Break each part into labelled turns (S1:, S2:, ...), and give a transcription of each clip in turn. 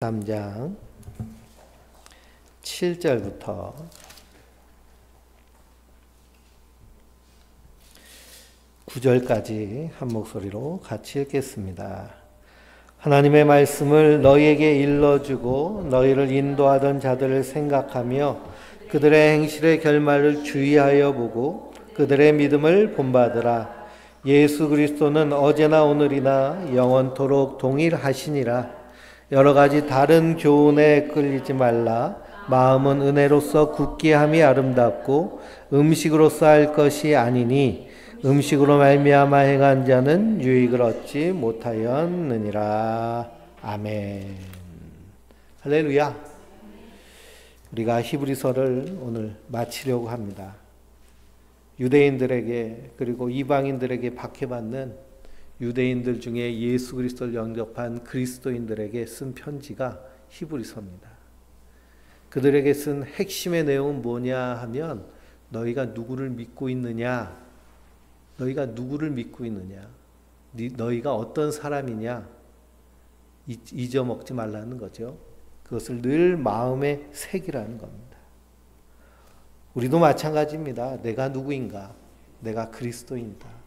S1: 3장 7절부터 9절까지 한 목소리로 같이 읽겠습니다. 하나님의 말씀을 너희에게 일러주고 너희를 인도하던 자들을 생각하며 그들의 행실의 결말을 주의하여 보고 그들의 믿음을 본받으라. 예수 그리스도는 어제나 오늘이나 영원토록 동일하시니라. 여러 가지 다른 교훈에 끌리지 말라. 마음은 은혜로서 굳게 함이 아름답고 음식으로서 할 것이 아니니 음식으로 말미암아 행한 자는 유익을 얻지 못하였느니라. 아멘. 할렐루야. 우리가 히브리서를 오늘 마치려고 합니다. 유대인들에게 그리고 이방인들에게 박해받는 유대인들 중에 예수 그리스도를 영접한 그리스도인들에게 쓴 편지가 히브리서입니다. 그들에게 쓴 핵심의 내용은 뭐냐 하면 너희가 누구를 믿고 있느냐, 너희가 누구를 믿고 있느냐, 너희가 어떤 사람이냐 잊어먹지 말라는 거죠. 그것을 늘 마음에 새기라는 겁니다. 우리도 마찬가지입니다. 내가 누구인가? 내가 그리스도인이다.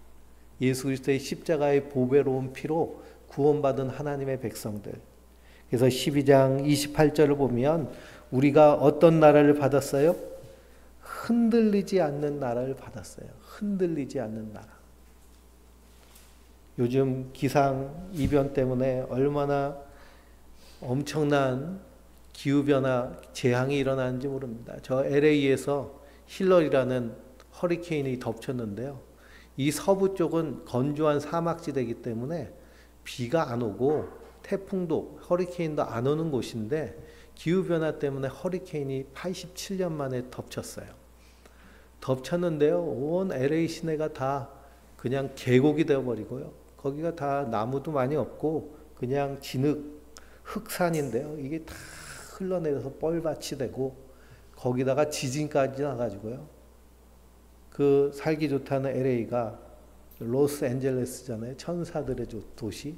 S1: 예수 그리스도의 십자가의 보배로운 피로 구원받은 하나님의 백성들. 그래서 12장 28절을 보면 우리가 어떤 나라를 받았어요? 흔들리지 않는 나라를 받았어요. 흔들리지 않는 나라. 요즘 기상이변 때문에 얼마나 엄청난 기후변화 재앙이 일어나는지 모릅니다. 저 LA에서 힐러리라는 허리케인이 덮쳤는데요. 이 서부 쪽은 건조한 사막지대이기 때문에 비가 안 오고 태풍도 허리케인도 안 오는 곳인데 기후변화 때문에 허리케인이 87년 만에 덮쳤어요. 덮쳤는데요. 온 LA 시내가 다 그냥 계곡이 되어버리고요. 거기가 다 나무도 많이 없고 그냥 진흙, 흑산인데요. 이게 다 흘러내려서 뻘밭이 되고 거기다가 지진까지 나가지고요. 그 살기 좋다는 LA가 로스앤젤레스잖아요. 천사들의 도시.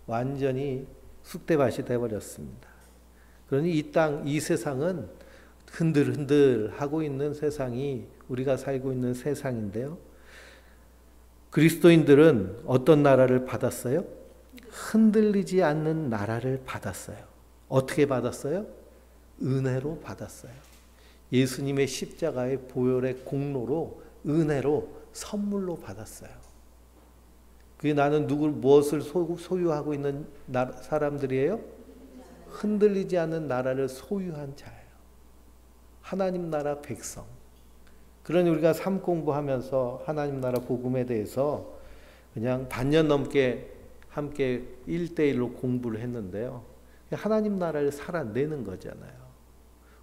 S1: 완전히 쑥대밭이 되어버렸습니다. 그러니 이 땅, 이 세상은 흔들흔들 하고 있는 세상이 우리가 살고 있는 세상인데요. 그리스도인들은 어떤 나라를 받았어요? 흔들리지 않는 나라를 받았어요. 어떻게 받았어요? 은혜로 받았어요. 예수님의 십자가의 보혈의 공로로 은혜로 선물로 받았어요. 그게 나는 무엇을 소유하고 있는 사람들이에요? 흔들리지 않는 나라를 소유한 자예요. 하나님 나라 백성. 그러니 우리가 삶 공부하면서 하나님 나라 복음에 대해서 그냥 반년 넘게 함께 1대1로 공부를 했는데요. 하나님 나라를 살아내는 거잖아요.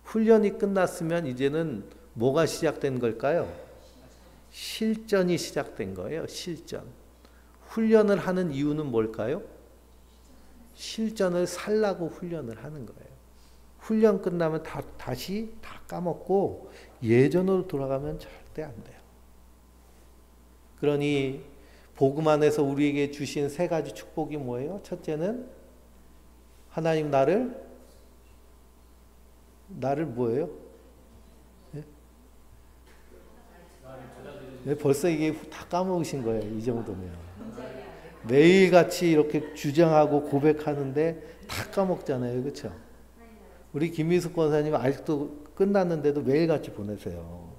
S1: 훈련이 끝났으면 이제는 뭐가 시작된 걸까요? 실전이 시작된 거예요. 실전. 훈련을 하는 이유는 뭘까요? 실전을 살라고 훈련을 하는 거예요. 훈련 끝나면 다시 다 까먹고 예전으로 돌아가면 절대 안 돼요. 그러니 복음 안에서 우리에게 주신 세 가지 축복이 뭐예요? 첫째는 하나님 나를 뭐예요? 네? 벌써 이게 다 까먹으신 거예요. 이 정도면. 매일같이 이렇게 주장하고 고백하는데 다 까먹잖아요. 그렇죠? 우리 김미숙 권사님 아직도 끝났는데도 매일같이 보내세요.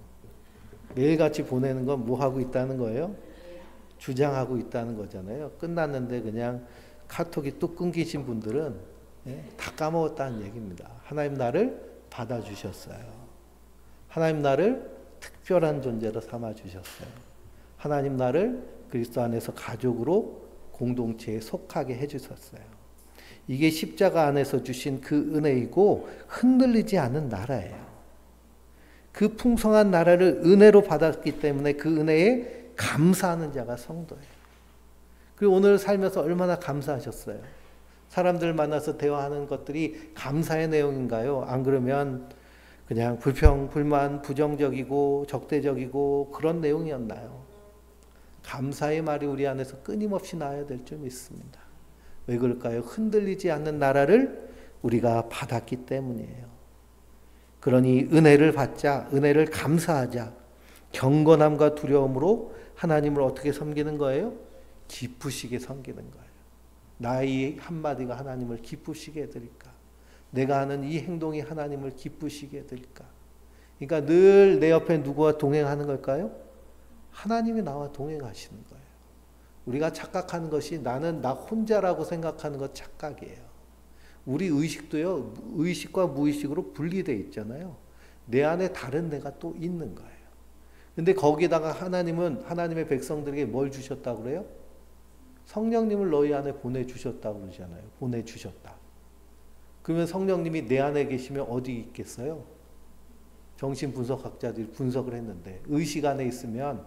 S1: 매일같이 보내는 건 뭐 하고 있다는 거예요? 주장하고 있다는 거잖아요. 끝났는데 그냥 카톡이 뚝 끊기신 분들은 다 까먹었다는 얘기입니다. 하나님 나를 받아주셨어요. 하나님 나를 특별한 존재로 삼아주셨어요. 하나님 나를 그리스도 안에서 가족으로 공동체에 속하게 해주셨어요. 이게 십자가 안에서 주신 그 은혜이고 흔들리지 않은 나라예요. 그 풍성한 나라를 은혜로 받았기 때문에 그 은혜에 감사하는 자가 성도예요. 그리고 오늘 살면서 얼마나 감사하셨어요. 사람들 만나서 대화하는 것들이 감사의 내용인가요? 안 그러면 그냥 불평, 불만, 부정적이고 적대적이고 그런 내용이었나요? 감사의 말이 우리 안에서 끊임없이 나야 될 줄 믿습니다. 왜 그럴까요? 흔들리지 않는 나라를 우리가 받았기 때문이에요. 그러니 은혜를 받자, 은혜를 감사하자. 경건함과 두려움으로 하나님을 어떻게 섬기는 거예요? 기쁘시게 섬기는 거예요. 나의 한마디가 하나님을 기쁘시게 해드릴까? 내가 하는 이 행동이 하나님을 기쁘시게 해드릴까? 그러니까 늘 내 옆에 누구와 동행하는 걸까요? 하나님이 나와 동행하시는 거예요. 우리가 착각하는 것이 나는 나 혼자라고 생각하는 것 착각이에요. 우리 의식도요, 의식과 무의식으로 분리되어 있잖아요. 내 안에 다른 내가 또 있는 거예요. 근데 거기다가 하나님은 하나님의 백성들에게 뭘 주셨다고 그래요? 성령님을 너희 안에 보내주셨다고 그러잖아요. 보내주셨다. 그러면 성령님이 내 안에 계시면 어디 있겠어요? 정신분석학자들이 분석을 했는데 의식 안에 있으면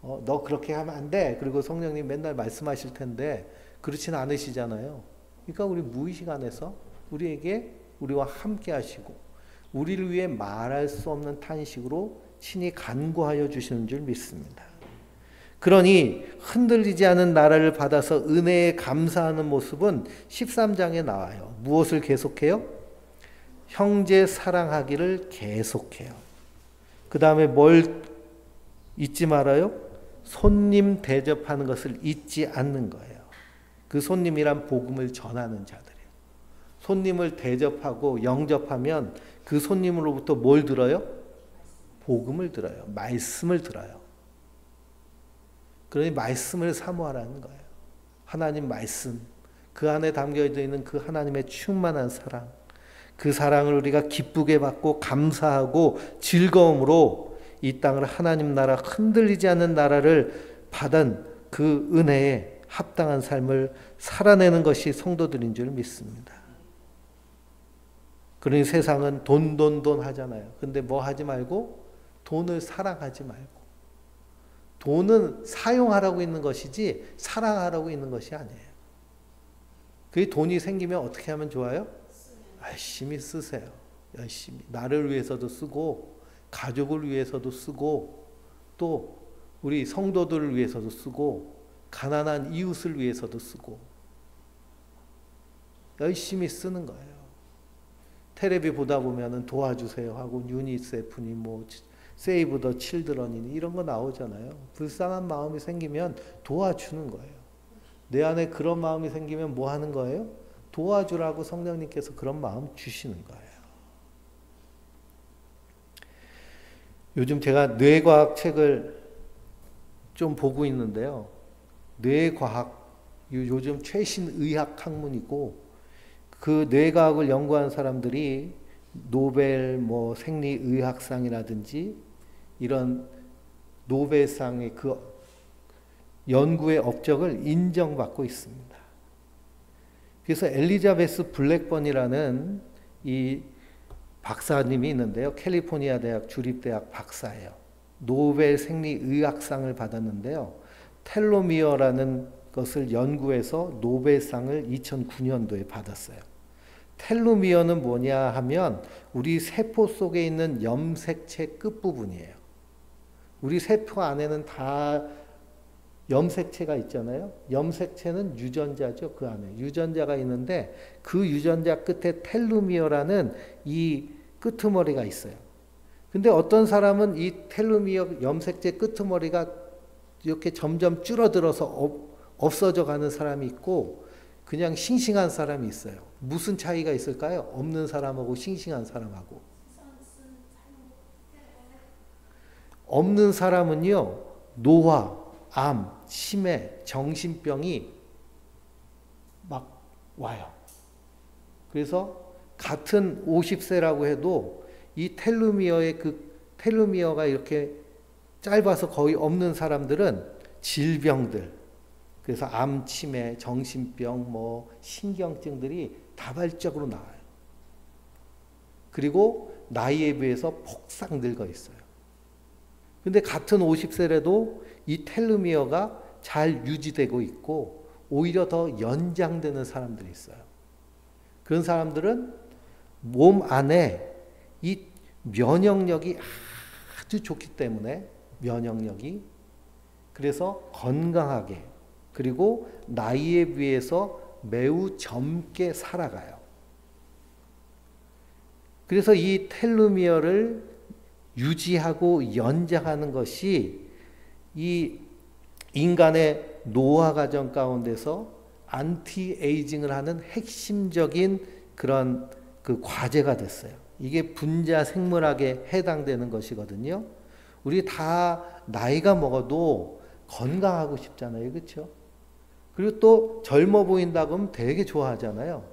S1: 너 그렇게 하면 안 돼. 그리고 성령님 맨날 말씀하실 텐데 그렇지는 않으시잖아요. 그러니까 우리 무의식 안에서 우리와 함께 하시고 우리를 위해 말할 수 없는 탄식으로 친히 간구하여 주시는 줄 믿습니다. 그러니 흔들리지 않은 나라를 받아서 은혜에 감사하는 모습은 13장에 나와요. 무엇을 계속해요? 형제 사랑하기를 계속해요. 그 다음에 뭘 잊지 말아요? 손님 대접하는 것을 잊지 않는 거예요. 그 손님이란 복음을 전하는 자들이에요. 손님을 대접하고 영접하면 그 손님으로부터 뭘 들어요? 복음을 들어요. 말씀을 들어요. 그러니 말씀을 사모하라는 거예요. 하나님 말씀, 그 안에 담겨져 있는 그 하나님의 충만한 사랑, 그 사랑을 우리가 기쁘게 받고 감사하고 즐거움으로 이 땅을 하나님 나라, 흔들리지 않는 나라를 받은 그 은혜에 합당한 삶을 살아내는 것이 성도들인 줄 믿습니다. 그러니 세상은 돈 하잖아요. 근데 뭐 하지 말고 돈을 사랑하지 말고 돈은 사용하라고 있는 것이지 사랑하라고 있는 것이 아니에요. 그 돈이 생기면 어떻게 하면 좋아요? 열심히 쓰세요. 열심히. 나를 위해서도 쓰고 가족을 위해서도 쓰고 또 우리 성도들을 위해서도 쓰고 가난한 이웃을 위해서도 쓰고 열심히 쓰는 거예요. 텔레비 보다 보면은 도와주세요 하고 유니세프니 뭐 세이브 더 칠드런이니 이런 거 나오잖아요. 불쌍한 마음이 생기면 도와주는 거예요. 내 안에 그런 마음이 생기면 뭐 하는 거예요? 도와주라고 성령님께서 그런 마음 주시는 거예요. 요즘 제가 뇌과학 책을 좀 보고 있는데요. 뇌과학, 요즘 최신 의학 학문이고 그 뇌과학을 연구한 사람들이 노벨 뭐 생리의학상이라든지 이런 노벨상의 그 연구의 업적을 인정받고 있습니다. 그래서 엘리자베스 블랙번이라는 이 박사님이 있는데요. 캘리포니아 대학 주립대학 박사예요. 노벨 생리의학상을 받았는데요. 텔로미어라는 것을 연구해서 노벨상을 2009년도에 받았어요. 텔로미어는 뭐냐 하면 우리 세포 속에 있는 염색체 끝부분이에요. 우리 세포 안에는 다 염색체가 있잖아요. 염색체는 유전자죠. 그 안에 유전자가 있는데 그 유전자 끝에 텔로미어라는 이 끄트머리가 있어요. 근데 어떤 사람은 이 텔로미어 염색체 끄트머리가 이렇게 점점 줄어들어서 없어져 가는 사람이 있고 그냥 싱싱한 사람이 있어요. 무슨 차이가 있을까요? 없는 사람하고 싱싱한 사람하고. 없는 사람은요. 노화, 암, 치매, 정신병이 막 와요. 그래서 같은 50세라고 해도 이 텔로미어가 이렇게 짧아서 거의 없는 사람들은 질병들, 그래서 암, 치매, 정신병, 뭐 신경증들이 다발적으로 나와요. 그리고 나이에 비해서 폭삭 늙어 있어요. 근데 같은 50세라도 이 텔로미어가 잘 유지되고 있고 오히려 더 연장되는 사람들이 있어요. 그런 사람들은 몸 안에 이 면역력이 아주 좋기 때문에 면역력이 그래서 건강하게 그리고 나이에 비해서 매우 젊게 살아가요. 그래서 이 텔로미어를 유지하고 연장하는 것이 이 인간의 노화 과정 가운데서 안티에이징을 하는 핵심적인 그런 그 과제가 됐어요. 이게 분자 생물학에 해당되는 것이거든요. 우리 다 나이가 먹어도 건강하고 싶잖아요. 그렇죠? 그리고 또 젊어 보인다고 하면 되게 좋아하잖아요.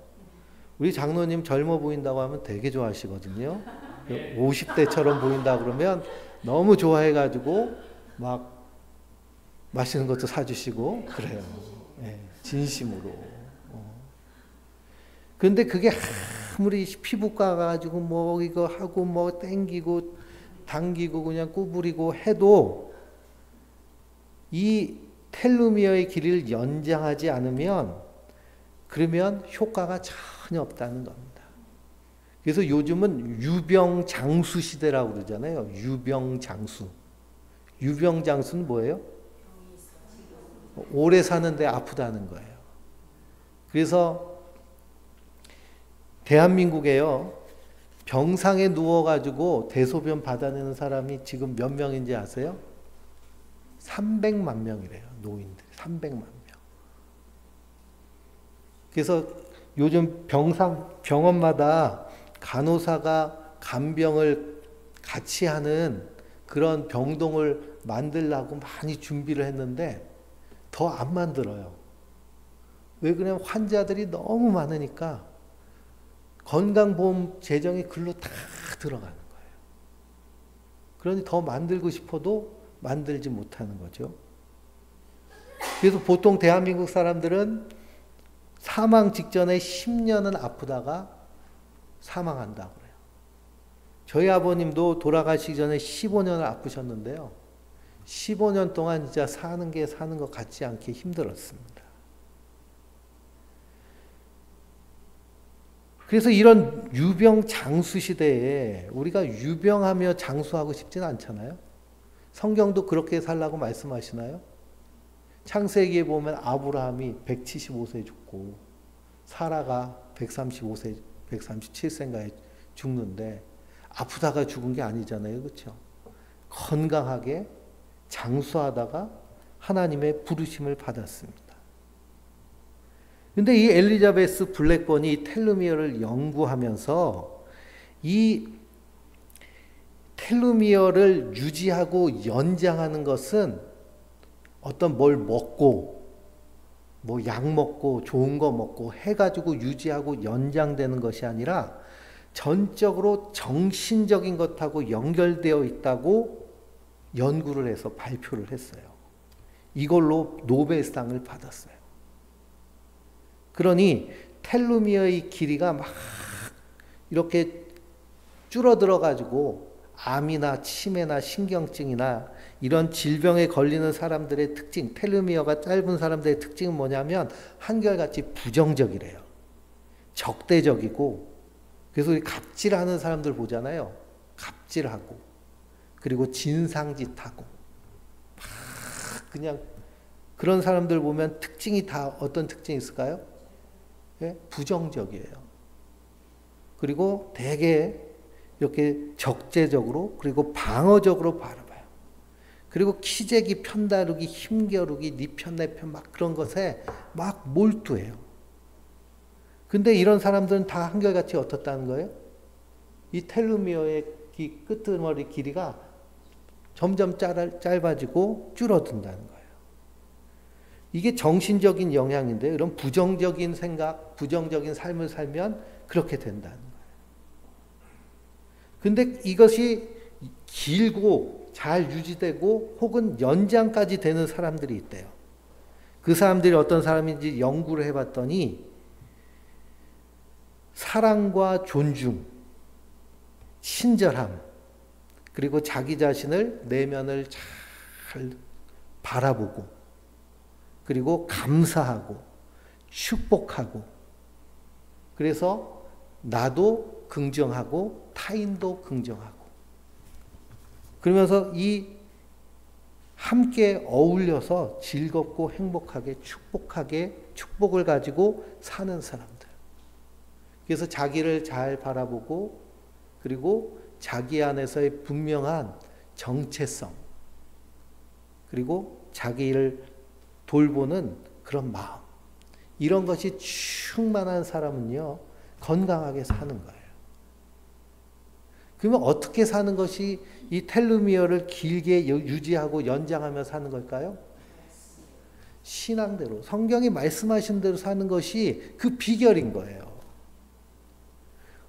S1: 우리 장로님 젊어 보인다고 하면 되게 좋아하시거든요. 50대처럼 보인다 그러면 너무 좋아해가지고 막 맛있는 것도 사주시고 그래요. 네, 진심으로. 그런데 그게 아무리 피부과 가지고 뭐 이거 하고 뭐 땡기고 당기고 그냥 구부리고 해도 이 텔로미어의 길이를 연장하지 않으면 그러면 효과가 전혀 없다는 겁니다. 그래서 요즘은 유병장수 시대라고 그러잖아요. 유병장수. 유병장수는 뭐예요? 오래 사는데 아프다는 거예요. 그래서 대한민국에요. 병상에 누워가지고 대소변 받아내는 사람이 지금 몇 명인지 아세요? 300만 명이래요. 노인들 300만 명. 그래서 요즘 병원마다 간호사가 간병을 같이 하는 그런 병동을 만들려고 많이 준비를 했는데 더 안 만들어요. 왜 그러냐면 환자들이 너무 많으니까 건강보험 재정이 글로 다 들어가는 거예요. 그러니 더 만들고 싶어도 만들지 못하는 거죠. 그래서 보통 대한민국 사람들은 사망 직전에 10년은 아프다가 사망한다고 그래요. 저희 아버님도 돌아가시기 전에 15년을 아프셨는데요. 15년 동안 진짜 사는 게 사는 것 같지 않게 힘들었습니다. 그래서 이런 유병장수 시대에 우리가 유병하며 장수하고 싶지는 않잖아요. 성경도 그렇게 살라고 말씀하시나요? 창세기에 보면 아브라함이 175세에 죽고 사라가 135세, 137세인가에 죽는데 아프다가 죽은 게 아니잖아요. 그렇죠? 건강하게 장수하다가 하나님의 부르심을 받았습니다. 근데 이 엘리자베스 블랙번이 텔로미어를 연구하면서 이 텔로미어를 유지하고 연장하는 것은 어떤 뭘 먹고 뭐 약 먹고 좋은 거 먹고 해가지고 유지하고 연장되는 것이 아니라 전적으로 정신적인 것하고 연결되어 있다고 연구를 해서 발표를 했어요. 이걸로 노벨상을 받았어요. 그러니 텔로미어의 길이가 막 이렇게 줄어들어 가지고 암이나 치매나 신경증이나 이런 질병에 걸리는 사람들의 특징, 텔로미어가 짧은 사람들의 특징은 뭐냐면 한결같이 부정적이래요. 적대적이고, 그래서 우리 갑질하는 사람들 보잖아요. 갑질하고, 그리고 진상짓하고, 막 그냥 그런 사람들 보면 특징이 다 어떤 특징이 있을까요? 예? 부정적이에요. 그리고 되게 이렇게 적재적으로 그리고 방어적으로 바라봐요. 그리고 키재기, 편다루기, 힘겨루기, 네 편 내 편 막 그런 것에 막 몰두해요. 근데 이런 사람들은 다 한결같이 어떻다는 거예요? 이 텔로미어의 끄트머리 길이가 점점 짧아지고 줄어든다는 거예요. 이게 정신적인 영향인데 이런 부정적인 생각, 부정적인 삶을 살면 그렇게 된다는 거예요. 근데 이것이 길고 잘 유지되고 혹은 연장까지 되는 사람들이 있대요. 그 사람들이 어떤 사람인지 연구를 해봤더니 사랑과 존중, 친절함, 그리고 자기 자신을 내면을 잘 바라보고 그리고 감사하고 축복하고 그래서 나도 긍정하고 타인도 긍정하고 그러면서 이 함께 어울려서 즐겁고 행복하게 축복을 가지고 사는 사람들. 그래서 자기를 잘 바라보고 그리고 자기 안에서의 분명한 정체성, 그리고 자기를 돌보는 그런 마음, 이런 것이 충만한 사람은요, 건강하게 사는 거예요. 그러면 어떻게 사는 것이 이 텔로미어를 길게 유지하고 연장하며 사는 걸까요? 신앙대로, 성경이 말씀하신 대로 사는 것이 그 비결인 거예요.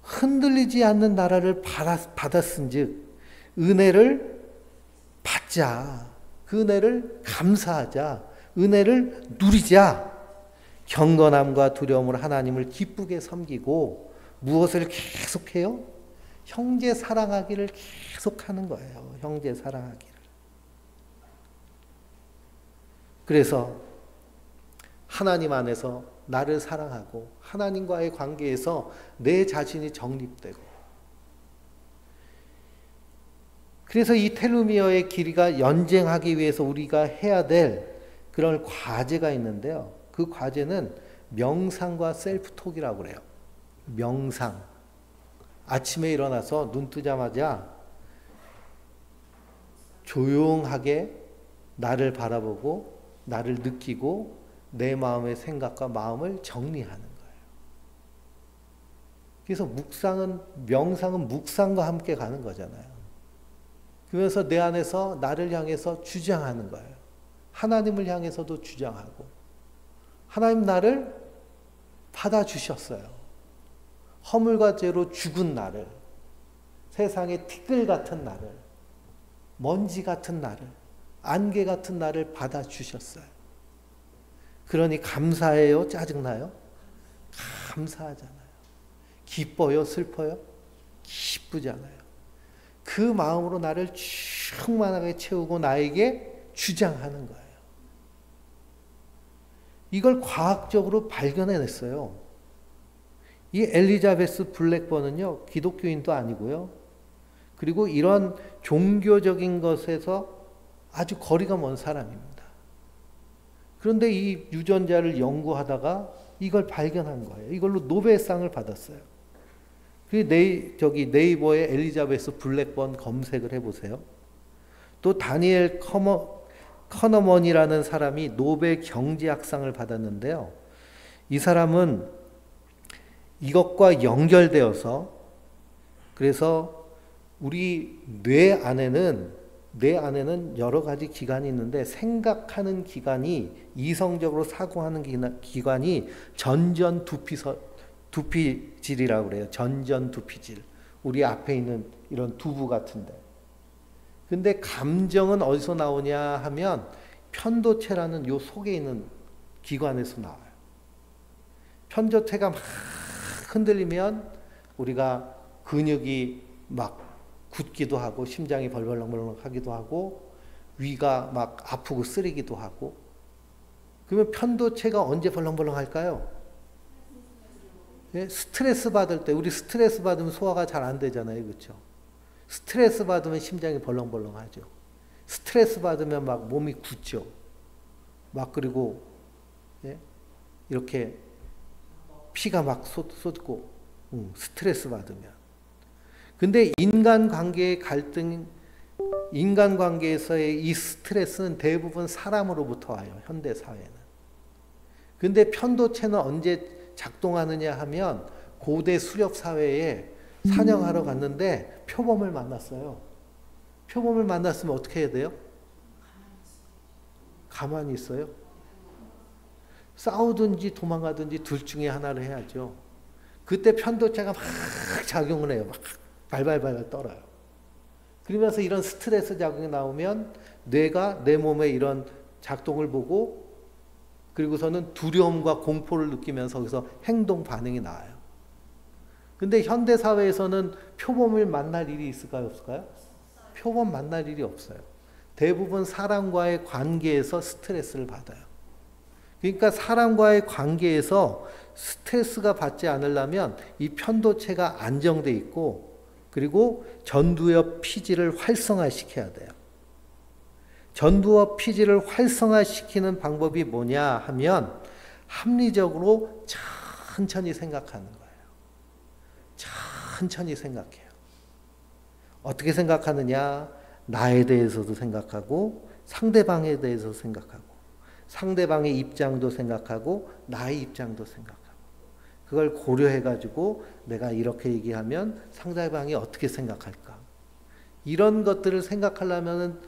S1: 흔들리지 않는 나라를 받았은즉 은혜를 받자, 그 은혜를 감사하자, 은혜를 누리자. 경건함과 두려움으로 하나님을 기쁘게 섬기고 무엇을 계속해요? 형제 사랑하기를 계속하는 거예요. 형제 사랑하기를. 그래서 하나님 안에서 나를 사랑하고 하나님과의 관계에서 내 자신이 정립되고, 그래서 이 텔로미어의 길이가 연장하기 위해서 우리가 해야 될 그런 과제가 있는데요. 그 과제는 명상과 셀프톡이라고 그래요. 명상. 아침에 일어나서 눈 뜨자마자 조용하게 나를 바라보고 나를 느끼고 내 마음의 생각과 마음을 정리하는 거예요. 그래서 명상은 묵상과 함께 가는 거잖아요. 그러면서 내 안에서 나를 향해서 주장하는 거예요. 하나님을 향해서도 주장하고, 하나님 나를 받아주셨어요. 허물과 죄로 죽은 나를, 세상의 티끌 같은 나를, 먼지 같은 나를, 안개 같은 나를 받아주셨어요. 그러니 감사해요? 짜증나요? 감사하잖아요. 기뻐요? 슬퍼요? 기쁘잖아요. 그 마음으로 나를 충만하게 채우고 나에게 주장하는 거예요. 이걸 과학적으로 발견해냈어요. 이 엘리자베스 블랙번은요, 기독교인도 아니고요. 그리고 이런 종교적인 것에서 아주 거리가 먼 사람입니다. 그런데 이 유전자를 연구하다가 이걸 발견한 거예요. 이걸로 노벨상을 받았어요. 네이버에 엘리자베스 블랙번 검색을 해보세요. 또 다니엘 커너먼이라는 사람이 노벨 경제학상을 받았는데요. 이 사람은 이것과 연결되어서, 그래서 우리 뇌 안에는 여러 가지 기관이 있는데, 생각하는 기관이, 이성적으로 사고하는 기관이 두피질이라고 그래요. 전전두피질. 우리 앞에 있는 이런 두부 같은데. 근데 감정은 어디서 나오냐 하면 편도체라는 요 속에 있는 기관에서 나와요. 편도체가 막 흔들리면 우리가 근육이 막 굳기도 하고, 심장이 벌벌렁벌렁 하기도 하고, 위가 막 아프고 쓰리기도 하고. 그러면 편도체가 언제 벌렁벌렁 할까요? 스트레스 받을 때, 우리 스트레스 받으면 소화가 잘 안 되잖아요. 그렇죠? 스트레스 받으면 심장이 벌렁벌렁 하죠. 스트레스 받으면 막 몸이 굳죠. 막, 그리고 이렇게 피가 막 쏟고, 스트레스 받으면. 근데 인간관계의 갈등, 인간관계에서의 이 스트레스는 대부분 사람으로부터 와요. 현대사회는. 근데 편도체는 언제 작동하느냐 하면, 고대 수렵사회에 사냥하러 갔는데 표범을 만났어요. 표범을 만났으면 어떻게 해야 돼요? 가만히 있어요? 싸우든지 도망가든지 둘 중에 하나를 해야죠. 그때 편도체가 막 작용을 해요. 막 발발발 떨어요. 그러면서 이런 스트레스 작용이 나오면 뇌가 내 몸의 이런 작동을 보고, 그리고서는 두려움과 공포를 느끼면서 거기서 행동 반응이 나와요. 근데 현대사회에서는 표범을 만날 일이 있을까요? 없을까요? 표범 만날 일이 없어요. 대부분 사람과의 관계에서 스트레스를 받아요. 그러니까 사람과의 관계에서 스트레스가 받지 않으려면 이 편도체가 안정돼 있고, 그리고 전두엽 피질을 활성화시켜야 돼요. 전두엽 피질을 활성화시키는 방법이 뭐냐 하면, 합리적으로 천천히 생각하는 거예요. 천천히 생각해요. 어떻게 생각하느냐? 나에 대해서도 생각하고 상대방에 대해서 생각하고 상대방의 입장도 생각하고 나의 입장도 생각하고 그걸 고려해 가지고 내가 이렇게 얘기하면 상대방이 어떻게 생각할까? 이런 것들을 생각하려면은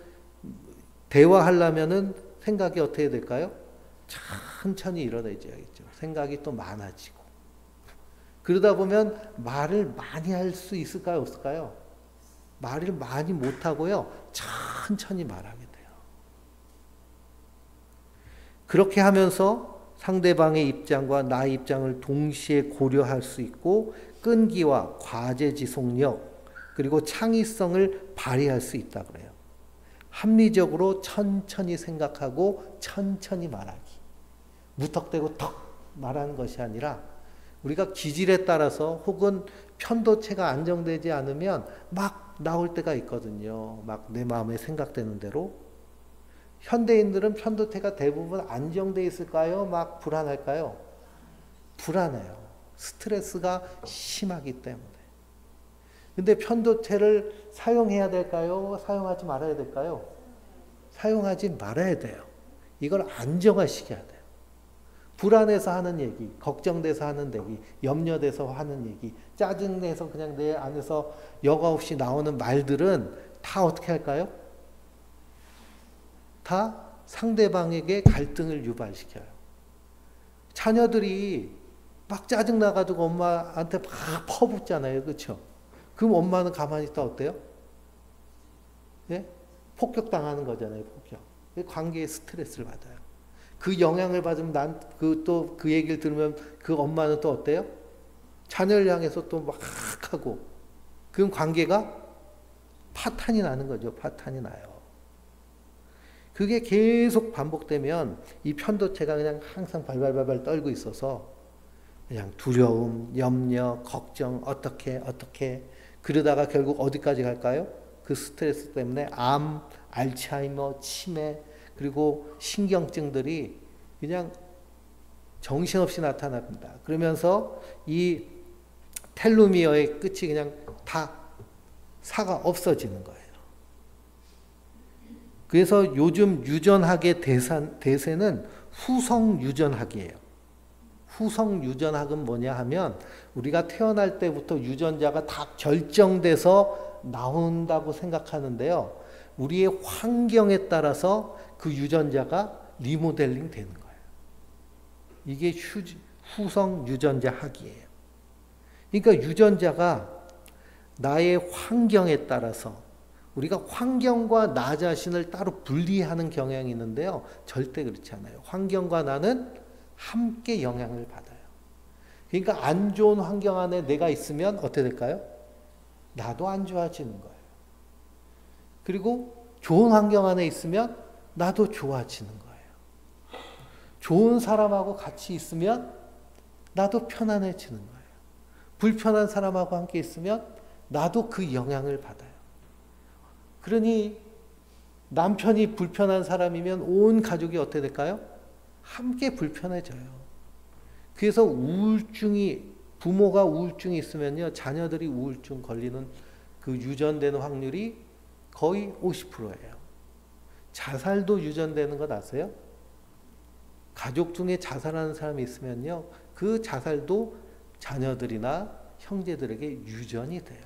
S1: 대화하려면은 생각이 어떻게 될까요? 천천히 일어나야겠죠. 생각이 또 많아지고 그러다 보면 말을 많이 할 수 있을까요? 없을까요? 말을 많이 못하고요. 천천히 말하게 돼요. 그렇게 하면서 상대방의 입장과 나의 입장을 동시에 고려할 수 있고 끈기와 과제지속력 그리고 창의성을 발휘할 수 있다 그래요. 합리적으로 천천히 생각하고 천천히 말하기. 무턱대고 턱 말하는 것이 아니라 우리가 기질에 따라서 혹은 편도체가 안정되지 않으면 막 나올 때가 있거든요. 막 내 마음에 생각되는 대로. 현대인들은 편도체가 대부분 안정돼 있을까요? 막 불안할까요? 불안해요. 스트레스가 심하기 때문에. 근데 편도체를 사용해야 될까요? 사용하지 말아야 될까요? 사용하지 말아야 돼요. 이걸 안정화시켜야 돼요. 불안해서 하는 얘기, 걱정돼서 하는 얘기, 염려돼서 하는 얘기, 짜증내서 그냥 내 안에서 여과 없이 나오는 말들은 다 어떻게 할까요? 다 상대방에게 갈등을 유발시켜요. 자녀들이 막 짜증나가지고 엄마한테 막 퍼붓잖아요. 그렇죠? 그럼 엄마는 가만히 있다 어때요? 예? 폭격당하는 거잖아요. 폭격. 관계에 스트레스를 받아요. 그 영향을 받으면 난 또 그 얘기를 들으면 그 엄마는 또 어때요? 자녀를 향해서 또 막 하고 그럼 관계가 파탄이 나는 거죠. 파탄이 나요. 그게 계속 반복되면 이 편도체가 그냥 항상 발발발발 떨고 있어서 그냥 두려움, 염려, 걱정 어떻게 그러다가 결국 어디까지 갈까요? 그 스트레스 때문에 암, 알츠하이머, 치매 그리고 신경증들이 그냥 정신없이 나타납니다. 그러면서 이 텔로미어의 끝이 그냥 다 사가 없어지는 거예요. 그래서 요즘 유전학의 대세는 후성유전학이에요. 후성유전학은 뭐냐 하면 우리가 태어날 때부터 유전자가 다 결정돼서 나온다고 생각하는데요. 우리의 환경에 따라서 그 유전자가 리모델링 되는 거예요. 이게 후성유전자학이에요. 그러니까 유전자가 나의 환경에 따라서 우리가 환경과 나 자신을 따로 분리하는 경향이 있는데요. 절대 그렇지 않아요. 환경과 나는 함께 영향을 받아요. 그러니까 안 좋은 환경 안에 내가 있으면 어떻게 될까요? 나도 안 좋아지는 거예요. 그리고 좋은 환경 안에 있으면 나도 좋아지는 거예요. 좋은 사람하고 같이 있으면 나도 편안해지는 거예요. 불편한 사람하고 함께 있으면 나도 그 영향을 받아요. 그러니 남편이 불편한 사람이면 온 가족이 어떻게 될까요? 함께 불편해져요. 그래서 부모가 우울증이 있으면요, 자녀들이 우울증 걸리는 그 유전되는 확률이 거의 50%예요. 자살도 유전되는 거 아세요? 가족 중에 자살하는 사람이 있으면요, 그 자살도 자녀들이나 형제들에게 유전이 돼요.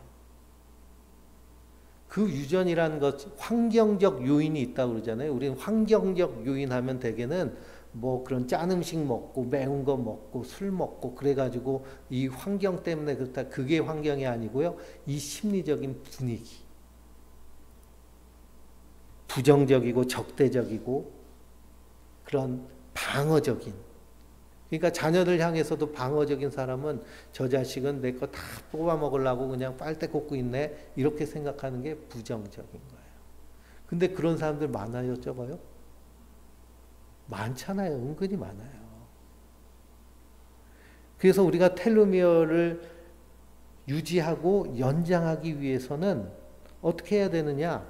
S1: 그 유전이라는 것, 환경적 요인이 있다고 그러잖아요. 우리는 환경적 요인 하면 대개는 뭐 그런 짠 음식 먹고 매운 거 먹고 술 먹고 그래가지고 이 환경 때문에 그렇다. 그게 환경이 아니고요. 이 심리적인 분위기. 부정적이고 적대적이고 그런 방어적인. 그러니까 자녀들 향해서도 방어적인 사람은 저 자식은 내 거 다 뽑아 먹으려고 그냥 빨대 꽂고 있네. 이렇게 생각하는 게 부정적인 거예요. 근데 그런 사람들 많아요, 적어요? 많잖아요. 은근히 많아요. 그래서 우리가 텔로미어를 유지하고 연장하기 위해서는 어떻게 해야 되느냐?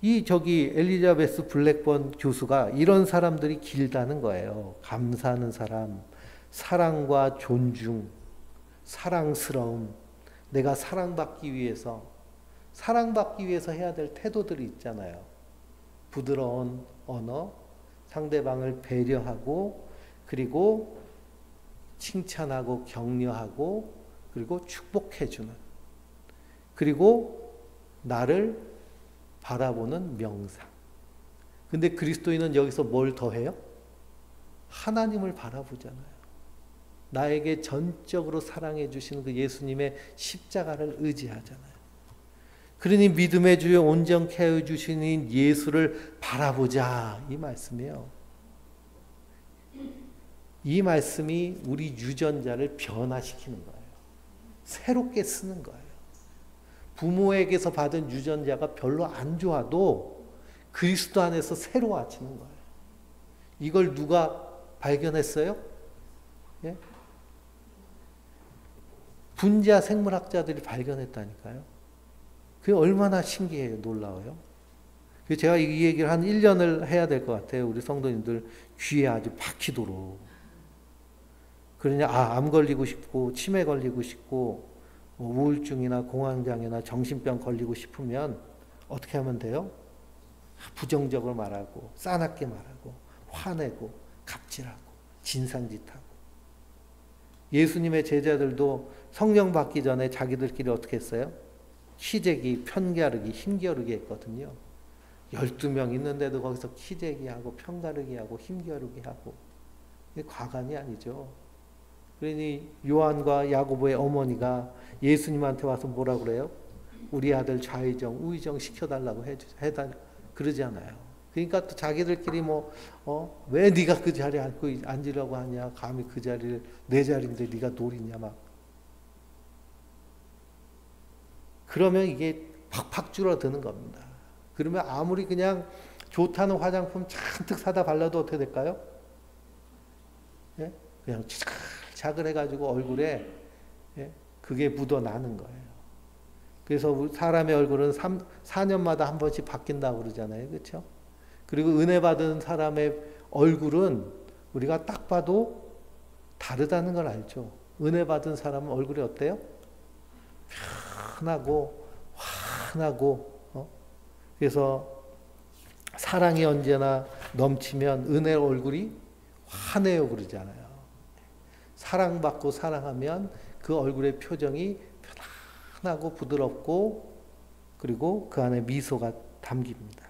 S1: 엘리자베스 블랙번 교수가 이런 사람들이 길다는 거예요. 감사하는 사람, 사랑과 존중, 사랑스러움, 내가 사랑받기 위해서 해야 될 태도들이 있잖아요. 부드러운 언어, 상대방을 배려하고, 그리고 칭찬하고 격려하고, 그리고 축복해주는, 그리고 나를 바라보는 명상. 근데 그리스도인은 여기서 뭘 더해요? 하나님을 바라보잖아요. 나에게 전적으로 사랑해 주시는 그 예수님의 십자가를 의지하잖아요. 그러니 믿음의 주요 온전케 하여 주시는 예수를 바라보자, 이 말씀이에요. 이 말씀이 우리 유전자를 변화시키는 거예요. 새롭게 쓰는 거예요. 부모에게서 받은 유전자가 별로 안 좋아도 그리스도 안에서 새로워지는 거예요. 이걸 누가 발견했어요? 예? 분자 생물학자들이 발견했다니까요. 그게 얼마나 신기해요. 놀라워요. 제가 이 얘기를 한 1년을 해야 될 것 같아요. 우리 성도님들 귀에 아주 박히도록. 그러냐, 암 걸리고 싶고, 치매 걸리고 싶고, 우울증이나 공황장애나 정신병 걸리고 싶으면 어떻게 하면 돼요? 부정적으로 말하고, 싸납게 말하고, 화내고, 갑질하고, 진상짓하고. 예수님의 제자들도 성령 받기 전에 자기들끼리 어떻게 했어요? 키재기, 편가르기, 힘겨루기 했거든요. 12명 있는데도 거기서 키재기하고 편가르기하고 힘겨루기 하고. 이게 과간이 아니죠. 그러니 요한과 야고보의 어머니가 예수님한테 와서 뭐라 그래요? 우리 아들 좌의정, 우의정 시켜달라고 그러잖아요. 그러니까 또 자기들끼리 왜 네가 그 자리에 앉으려고 하냐? 감히 그 자리를 내 자리인데 네가 노리냐 막. 그러면 이게 팍팍 줄어드는 겁니다. 그러면 아무리 그냥 좋다는 화장품 잔뜩 사다 발라도 어떻게 될까요? 예? 그냥 자글해가지고 얼굴에 그게 묻어나는 거예요. 그래서 사람의 얼굴은 4년마다 한 번씩 바뀐다고 그러잖아요. 그렇죠? 그리고 은혜 받은 사람의 얼굴은 우리가 딱 봐도 다르다는 걸 알죠. 은혜 받은 사람은 얼굴이 어때요? 편하고 환하고 그래서 사랑이 언제나 넘치면 은혜 얼굴이 환해요 그러잖아요. 사랑받고 사랑하면 그 얼굴의 표정이 편안하고 부드럽고 그리고 그 안에 미소가 담깁니다.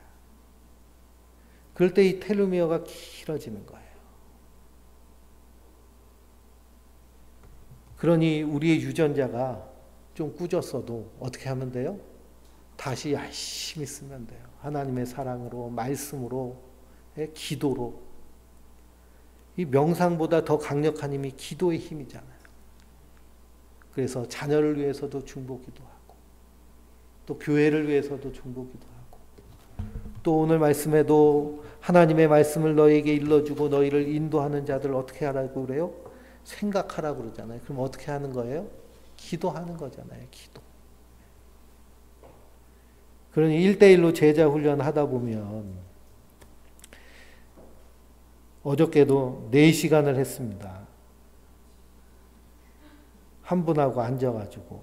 S1: 그럴 때 이 텔로미어가 길어지는 거예요. 그러니 우리의 유전자가 좀 꾸졌어도 어떻게 하면 돼요? 다시 열심히 쓰면 돼요. 하나님의 사랑으로, 말씀으로, 기도로. 이 명상보다 더 강력한 힘이 기도의 힘이잖아요. 그래서 자녀를 위해서도 중보기도 하고 또 교회를 위해서도 중보기도 하고 또 오늘 말씀에도 하나님의 말씀을 너희에게 일러주고 너희를 인도하는 자들 어떻게 하라고 그래요? 생각하라고 그러잖아요. 그럼 어떻게 하는 거예요? 기도하는 거잖아요. 기도. 그러니 1대1로 제자 훈련 하다 보면 어저께도 4시간을 했습니다. 한 분하고 앉아가지고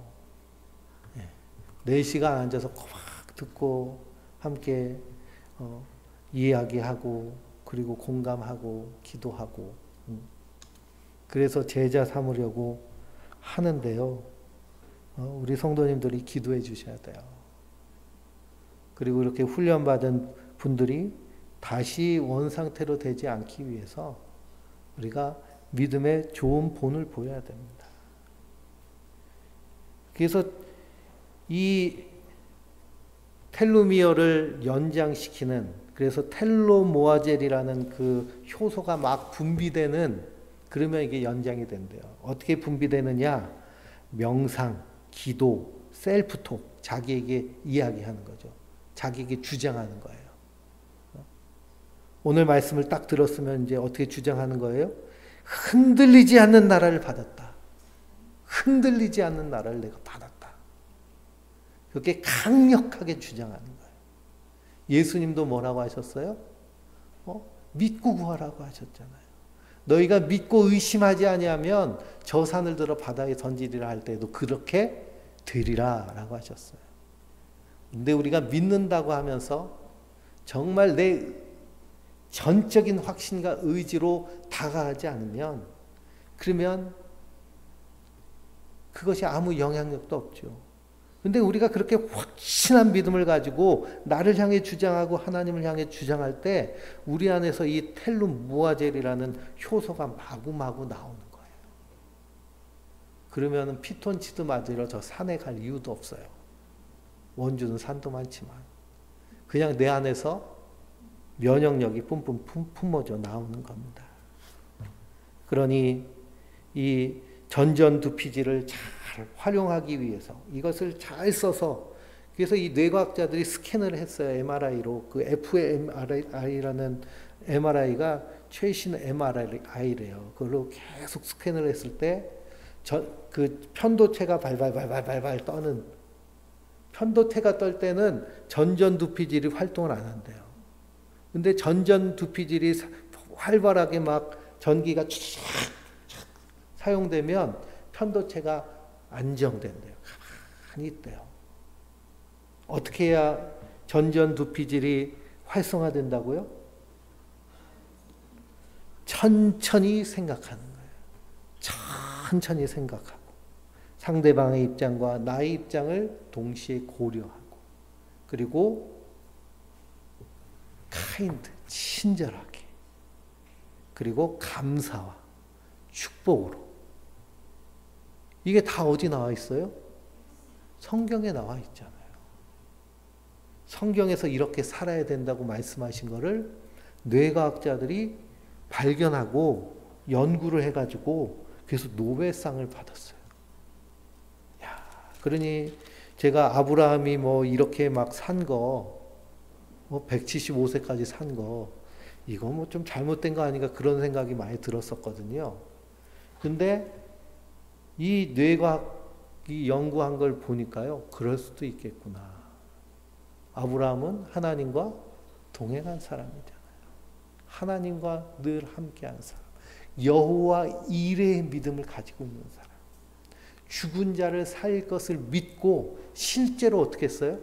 S1: 4시간 앉아서 꼬박 듣고 함께 이야기하고 그리고 공감하고 기도하고 그래서 제자 삼으려고 하는데요. 우리 성도님들이 기도해 주셔야 돼요. 그리고 이렇게 훈련받은 분들이 다시 원상태로 되지 않기 위해서 우리가 믿음의 좋은 본을 보여야 됩니다. 그래서 이 텔로미어를 연장시키는 그래서 텔로모아젤이라는 그 효소가 막 분비되는 그러면 이게 연장이 된대요. 어떻게 분비되느냐? 명상, 기도, 셀프톡, 자기에게 이야기하는 거죠. 자기에게 주장하는 거예요. 오늘 말씀을 딱 들었으면 이제 어떻게 주장하는 거예요? 흔들리지 않는 나라를 받았다. 흔들리지 않는 나라를 내가 받았다. 그렇게 강력하게 주장하는 거예요. 예수님도 뭐라고 하셨어요? 믿고 구하라고 하셨잖아요. 너희가 믿고 의심하지 아니하면 저 산을 들어 바다에 던지리라 할 때도 그렇게 되리라 라고 하셨어요. 근데 우리가 믿는다고 하면서 정말 내 전적인 확신과 의지로 다가가지 않으면, 그러면 그것이 아무 영향력도 없죠. 근데 우리가 그렇게 확신한 믿음을 가지고 나를 향해 주장하고 하나님을 향해 주장할 때 우리 안에서 이 텔룸 무아젤이라는 효소가 마구마구 나오는 거예요. 그러면 피톤치드 맞으러 저 산에 갈 이유도 없어요. 원주는 산도 많지만 그냥 내 안에서 면역력이 뿜뿜 품어져 나오는 겁니다. 그러니 이 전전두피질을 잘 활용하기 위해서 이것을 잘 써서, 그래서 이 뇌과학자들이 스캔을 했어요. MRI로. 그 fMRI라는 MRI가 최신 MRI래요. 그걸로 계속 스캔을 했을 때 그 편도체가 발발 떠는, 편도체가 떨 때는 전전두피질이 활동을 안 한대요. 근데 전전두피질이 활발하게 막 전기가 촥 사용되면 편도체가 안정된대요. 가만히 있대요. 어떻게 해야 전전두피질이 활성화된다고요? 천천히 생각하는 거예요. 천천히 생각하고 상대방의 입장과 나의 입장을 동시에 고려하고, 그리고 카인드, 친절하게, 그리고 감사와 축복으로. 이게 다 어디 나와 있어요? 성경에 나와 있잖아요. 성경에서 이렇게 살아야 된다고 말씀하신 거를 뇌과학자들이 발견하고 연구를 해가지고 그래서 노벨상을 받았어요. 야, 그러니 제가 아브라함이 뭐 이렇게 막 산 거, 뭐 175세까지 산 거, 이거 뭐 좀 잘못된 거 아닌가 그런 생각이 많이 들었었거든요. 근데 이 뇌과학이 연구한 걸 보니까요, 그럴 수도 있겠구나. 아브라함은 하나님과 동행한 사람이잖아요. 하나님과 늘 함께한 사람. 여호와 이레의 믿음을 가지고 있는 사람. 죽은 자를 살릴 것을 믿고 실제로 어떻게 했어요?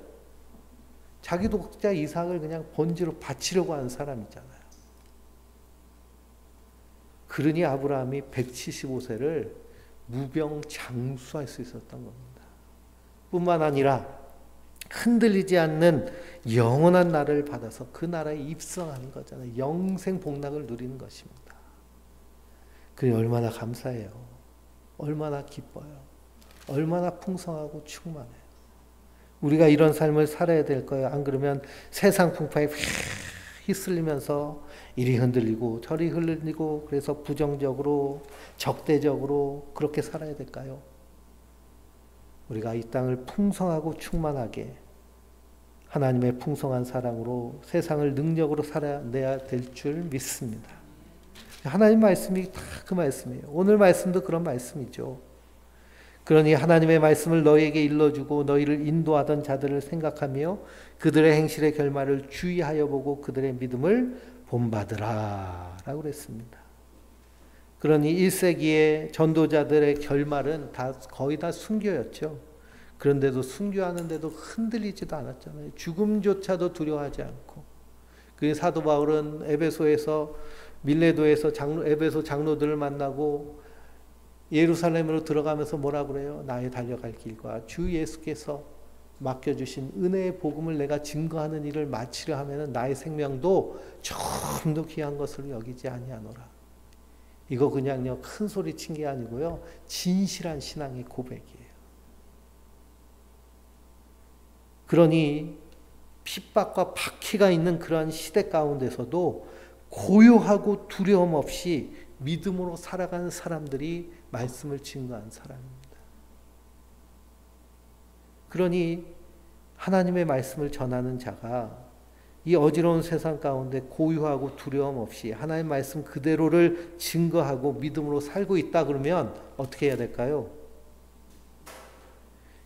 S1: 자기 독자 이삭을 그냥 번제로 바치려고 하는 사람이잖아요. 그러니 아브라함이 175세를 무병장수할 수 있었던 겁니다. 뿐만 아니라 흔들리지 않는 영원한 나라를 받아서 그 나라에 입성하는 거잖아요. 영생 복락을 누리는 것입니다. 그게 얼마나 감사해요. 얼마나 기뻐요. 얼마나 풍성하고 충만해요. 우리가 이런 삶을 살아야 될 거예요. 안 그러면 세상 풍파에 휩쓸리면서 이리 흔들리고 저리 흔들리고, 그래서 부정적으로 적대적으로 그렇게 살아야 될까요? 우리가 이 땅을 풍성하고 충만하게 하나님의 풍성한 사랑으로 세상을 능력으로 살아내야 될 줄 믿습니다. 하나님 말씀이 다 그 말씀이에요. 오늘 말씀도 그런 말씀이죠. 그러니 하나님의 말씀을 너희에게 일러주고 너희를 인도하던 자들을 생각하며 그들의 행실의 결말을 주의하여 보고 그들의 믿음을 본받으라 라고 그랬습니다. 그러니 1세기의 전도자들의 결말은 거의 다 순교였죠. 그런데도 순교하는데도 흔들리지도 않았잖아요. 죽음조차도 두려워하지 않고. 그 사도 바울은 에베소에서 밀레도에서 에베소 장로들을 만나고 예루살렘으로 들어가면서 뭐라고 그래요? 나의 달려갈 길과 주 예수께서 맡겨주신 은혜의 복음을 내가 증거하는 일을 마치려 하면 나의 생명도 좀 더 귀한 것을 여기지 아니하노라. 이거 그냥요 큰 소리 친 게 아니고요, 진실한 신앙의 고백이에요. 그러니 핍박과 박해가 있는 그러한 시대 가운데서도 고요하고 두려움 없이 믿음으로 살아가는 사람들이 말씀을 증거한 사람입니다. 그러니 하나님의 말씀을 전하는 자가 이 어지러운 세상 가운데 고요하고 두려움 없이 하나님의 말씀 그대로를 증거하고 믿음으로 살고 있다 그러면 어떻게 해야 될까요?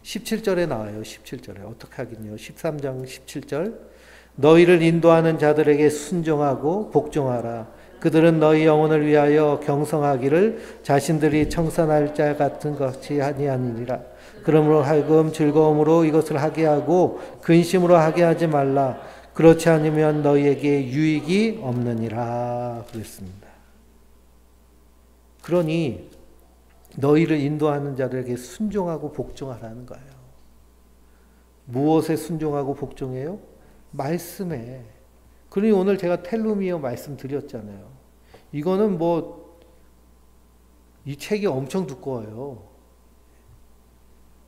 S1: 17절에 나와요. 17절에 어떻게 하긴요. 13장 17절 너희를 인도하는 자들에게 순종하고 복종하라. 그들은 너희 영혼을 위하여 경성하기를 자신들이 청산할 자 같은 것이 아니하니라. 그러므로 하여금 즐거움으로 이것을 하게 하고 근심으로 하게 하지 말라. 그렇지 않으면 너희에게 유익이 없느니라 그랬습니다. 그러니 너희를 인도하는 자들에게 순종하고 복종하라는 거예요. 무엇에 순종하고 복종해요? 말씀에. 그러니 오늘 제가 텔루미어 말씀드렸잖아요. 이거는 이 책이 엄청 두꺼워요.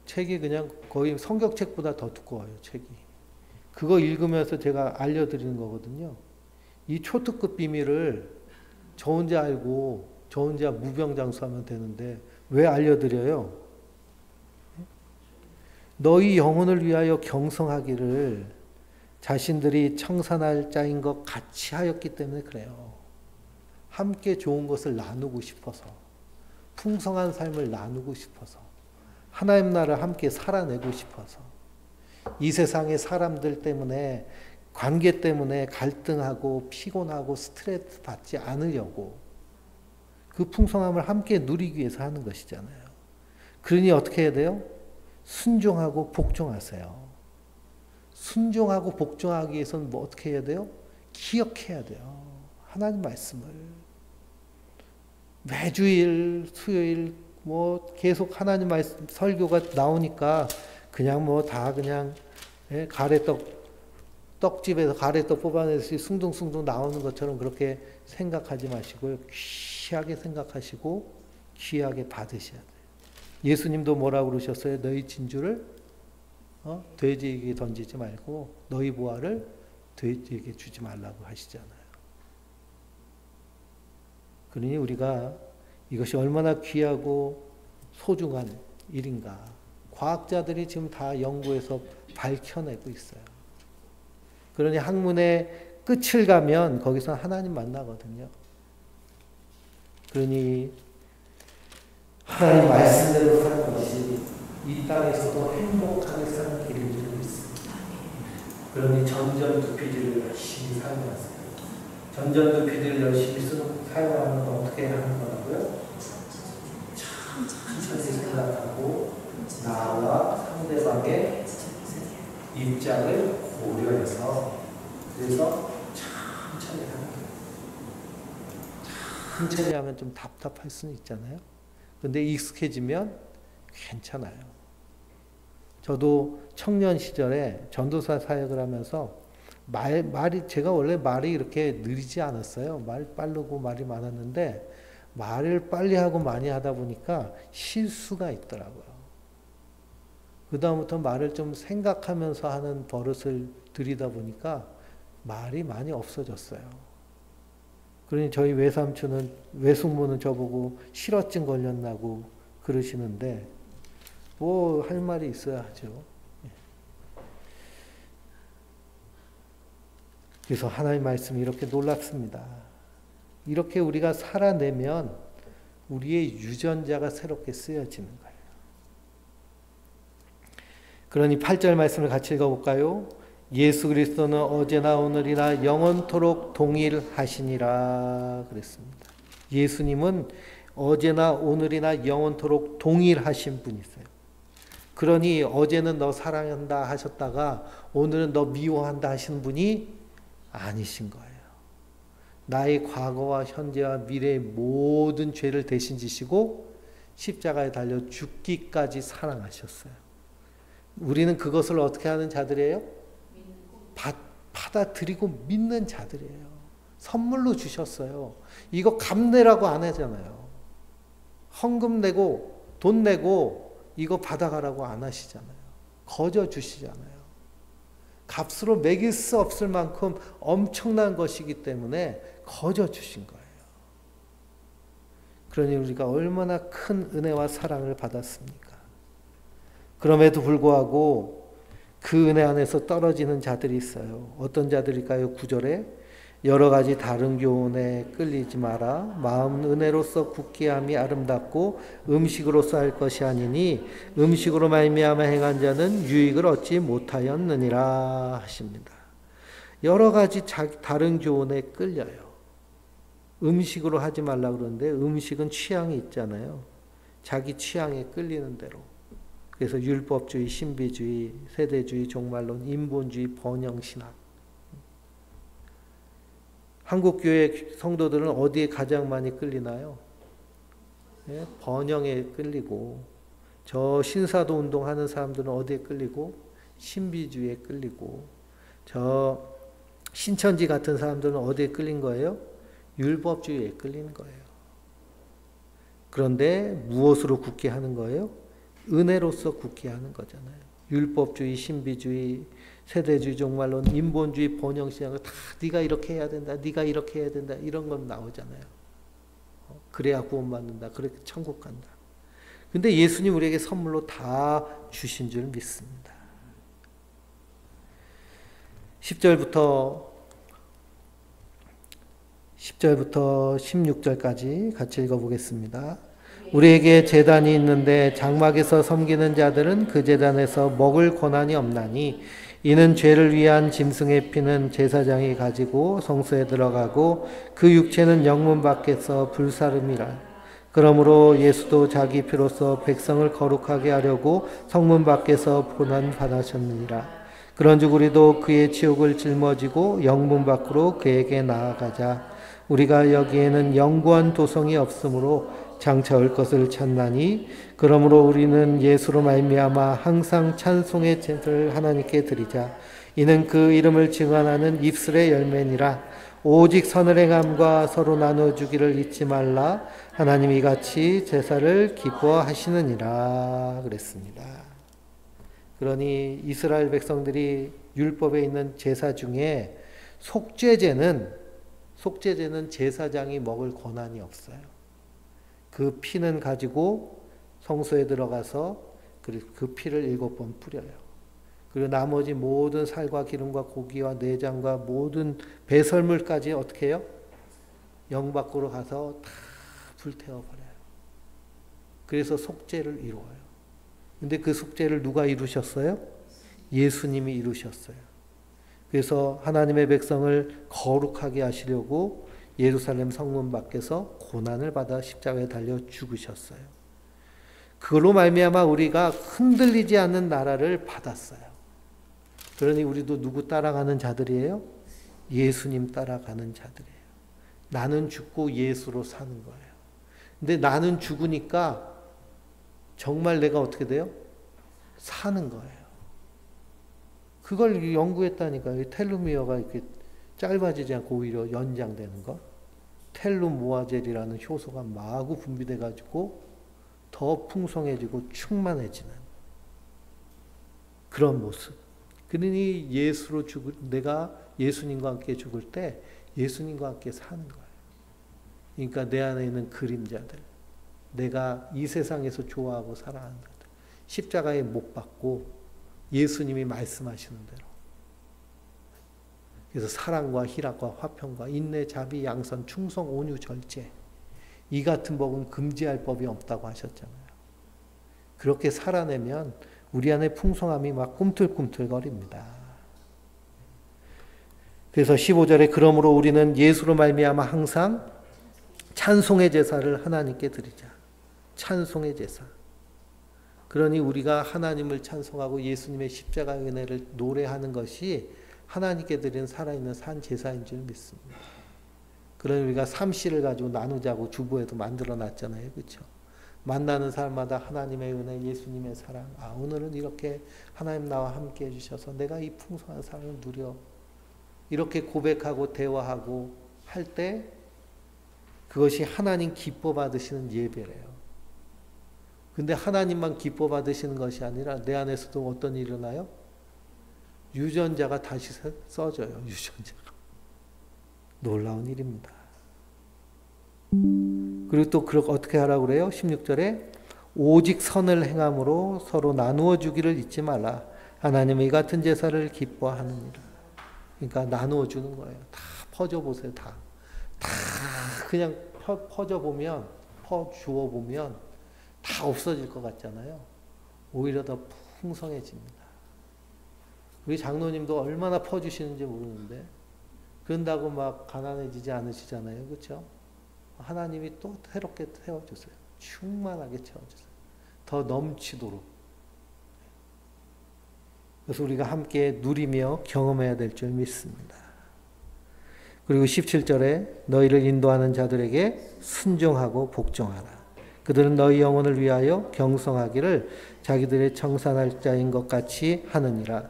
S1: 책이 그냥 거의 성경책보다 더 두꺼워요, 책이. 그거 읽으면서 제가 알려드리는 거거든요. 이 초특급 비밀을 저 혼자 알고 저 혼자 무병장수하면 되는데 왜 알려드려요? 너희 영혼을 위하여 경성하기를 자신들이 청산할 자인 것 같이 하였기 때문에 그래요. 함께 좋은 것을 나누고 싶어서, 풍성한 삶을 나누고 싶어서, 하나님 나라를 함께 살아내고 싶어서, 이 세상의 사람들 때문에, 관계 때문에 갈등하고 피곤하고 스트레스 받지 않으려고 그 풍성함을 함께 누리기 위해서 하는 것이잖아요. 그러니 어떻게 해야 돼요? 순종하고 복종하세요. 순종하고 복종하기 위해서는 어떻게 해야 돼요? 기억해야 돼요. 하나님 말씀을. 매주일, 수요일, 계속 하나님 말씀, 설교가 나오니까 그냥 다 그냥, 떡집에서 가래떡 뽑아내듯이 숭둥숭둥 나오는 것처럼 그렇게 생각하지 마시고요. 귀하게 생각하시고 귀하게 받으셔야 돼요. 예수님도 뭐라고 그러셨어요? 너희 진주를 돼지에게 던지지 말고 너희 보화를 돼지에게 주지 말라고 하시잖아요. 그러니 우리가 이것이 얼마나 귀하고 소중한 일인가. 과학자들이 지금 다 연구해서 밝혀내고 있어요. 그러니 학문의 끝을 가면 거기서 하나님 만나거든요. 그러니 하나님 말씀대로 사는 것이 이 땅에서도 행복하게 사는 길을 이루고 있습니다. 그러니 전전두피디를 열심히 사용하세요. 전전두피디를 열심히 사용하는 건 어떻게 하는 거라고요? 천천히 생각하고 나와 상대방의 입장을 고려해서 그래서 천천히 하는 거예요. 천천히 하면 좀 답답할 수는 있잖아요. 근데 익숙해지면 괜찮아요. 저도 청년 시절에 전도사 사역을 하면서 제가 원래 말이 이렇게 느리지 않았어요. 말 빠르고 말이 많았는데 말을 빨리 하고 많이 하다 보니까 실수가 있더라고요. 그다음부터 말을 좀 생각하면서 하는 버릇을 들이다 보니까 말이 많이 없어졌어요. 그러니 저희 외숙모는 저보고 실어증 걸렸나고 그러시는데 할 말이 있어야 하죠. 그래서 하나님의 말씀이 이렇게 놀랍습니다. 이렇게 우리가 살아내면 우리의 유전자가 새롭게 쓰여지는 거예요. 그러니 8절 말씀을 같이 읽어볼까요? 예수 그리스도는 어제나 오늘이나 영원토록 동일하시니라 그랬습니다. 예수님은 어제나 오늘이나 영원토록 동일하신 분이세요. 그러니 어제는 너 사랑한다 하셨다가 오늘은 너 미워한다 하시는 분이 아니신 거예요. 나의 과거와 현재와 미래의 모든 죄를 대신 지시고 십자가에 달려 죽기까지 사랑하셨어요. 우리는 그것을 어떻게 하는 자들이에요? 받아들이고 믿는 자들이에요. 선물로 주셨어요. 이거 값 내라고 안 하잖아요. 헌금 내고 돈 내고 이거 받아가라고 안 하시잖아요. 거저 주시잖아요. 값으로 매길 수 없을 만큼 엄청난 것이기 때문에 거저 주신 거예요. 그러니 우리가 얼마나 큰 은혜와 사랑을 받았습니까? 그럼에도 불구하고 그 은혜 안에서 떨어지는 자들이 있어요. 어떤 자들일까요? 9절에 여러 가지 다른 교훈에 끌리지 마라. 마음 은혜로서 굳게 함이 아름답고 음식으로서 할 것이 아니니 음식으로 말미암아 행한 자는 유익을 얻지 못하였느니라 하십니다. 여러 가지 다른 교훈에 끌려요. 음식으로 하지 말라 그러는데 음식은 취향이 있잖아요. 자기 취향에 끌리는 대로. 그래서 율법주의, 신비주의, 세대주의, 종말론, 인본주의, 번영신학. 한국교회 성도들은 어디에 가장 많이 끌리나요? 예? 번영에 끌리고, 저 신사도 운동하는 사람들은 어디에 끌리고? 신비주의에 끌리고, 저 신천지 같은 사람들은 어디에 끌린 거예요? 율법주의에 끌리는 거예요. 그런데 무엇으로 굳게 하는 거예요? 은혜로서 굳게 하는 거잖아요. 율법주의, 신비주의, 세대주의, 종말론, 인본주의, 번영신학을 다 네가 이렇게 해야 된다, 네가 이렇게 해야 된다, 이런 건 나오잖아요. 그래야 구원받는다, 그렇게 천국 간다. 근데 예수님 우리에게 선물로 다 주신 줄 믿습니다. 10절부터 16절까지 같이 읽어보겠습니다. 우리에게 제단이 있는데 장막에서 섬기는 자들은 그 제단에서 먹을 권한이 없나니 이는 죄를 위한 짐승의 피는 제사장이 가지고 성소에 들어가고 그 육체는 영문 밖에서 불사름이라. 그러므로 예수도 자기 피로써 백성을 거룩하게 하려고 성문 밖에서 고난 받으셨느니라. 그런즉 우리도 그의 지옥을 짊어지고 영문 밖으로 그에게 나아가자. 우리가 여기에는 영구한 도성이 없으므로 장차 올 것을 찾나니 그러므로 우리는 예수로 말미암아 항상 찬송의 제사를 하나님께 드리자. 이는 그 이름을 증언하는 입술의 열매니라. 오직 선을 행함과 서로 나눠주기를 잊지 말라. 하나님이 같이 제사를 기뻐하시느니라 그랬습니다. 그러니 이스라엘 백성들이 율법에 있는 제사 중에 속죄제는 제사장이 먹을 권한이 없어요. 그 피는 가지고 성소에 들어가서 그 피를 7번 뿌려요. 그리고 나머지 모든 살과 기름과 고기와 내장과 모든 배설물까지 어떻게 해요? 영 밖으로 가서 다 불태워버려요. 그래서 속죄를 이루어요. 근데 그 속죄를 누가 이루셨어요? 예수님이 이루셨어요. 그래서 하나님의 백성을 거룩하게 하시려고 예루살렘 성문 밖에서 고난을 받아 십자가에 달려 죽으셨어요. 그걸로 말미암아 우리가 흔들리지 않는 나라를 받았어요. 그러니 우리도 누구 따라가는 자들이에요? 예수님 따라가는 자들이에요. 나는 죽고 예수로 사는 거예요. 근데 나는 죽으니까 정말 내가 어떻게 돼요? 사는 거예요. 그걸 연구했다니까요. 텔루미어가 이렇게 짧아지지 않고 오히려 연장되는 거. 텔루모아젤이라는 효소가 마구 분비돼 가지고 더 풍성해지고 충만해지는 그런 모습. 그러니 내가 예수님과 함께 죽을 때 예수님과 함께 사는 거예요. 그러니까 내 안에 있는 그림자들, 내가 이 세상에서 좋아하고 살아가는 것들, 십자가에 못 박고 예수님이 말씀하시는 대로. 그래서 사랑과 희락과 화평과 인내, 자비, 양선, 충성, 온유, 절제, 이 같은 법은 금지할 법이 없다고 하셨잖아요. 그렇게 살아내면 우리 안에 풍성함이 막 꿈틀꿈틀거립니다. 그래서 15절에 그러므로 우리는 예수로 말미암아 항상 찬송의 제사를 하나님께 드리자. 찬송의 제사. 그러니 우리가 하나님을 찬송하고 예수님의 십자가의 은혜를 노래하는 것이 하나님께 드리는 살아있는 산 제사인 줄 믿습니다. 그러니 우리가 삼시를 가지고 나누자고 주보에도 만들어놨잖아요. 그렇죠? 만나는 사람마다 하나님의 은혜, 예수님의 사랑, 오늘은 이렇게 하나님 나와 함께 해주셔서 내가 이 풍성한 사랑을 누려, 이렇게 고백하고 대화하고 할 때 그것이 하나님 기뻐 받으시는 예배래요. 근데 하나님만 기뻐 받으시는 것이 아니라 내 안에서도 어떤 일이 일어나요? 유전자가 다시 써져요. 유전자가. 놀라운 일입니다. 그리고 또 어떻게 하라고 그래요? 16절에 오직 선을 행함으로 서로 나누어 주기를 잊지 말라. 하나님은 이 같은 제사를 기뻐하느니라. 그러니까 나누어 주는 거예요. 다 퍼져 보세요. 다 그냥 퍼져 보면, 퍼주어 보면 다 없어질 것 같잖아요. 오히려 더 풍성해집니다. 우리 장로님도 얼마나 퍼주시는지 모르는데 그런다고 막 가난해지지 않으시잖아요. 그렇죠? 하나님이 또 새롭게 채워주세요. 충만하게 채워주세요. 더 넘치도록. 그래서 우리가 함께 누리며 경험해야 될 줄 믿습니다. 그리고 17절에 너희를 인도하는 자들에게 순종하고 복종하라. 그들은 너희 영혼을 위하여 경성하기를 자기들의 청산할 자인 것 같이 하느니라.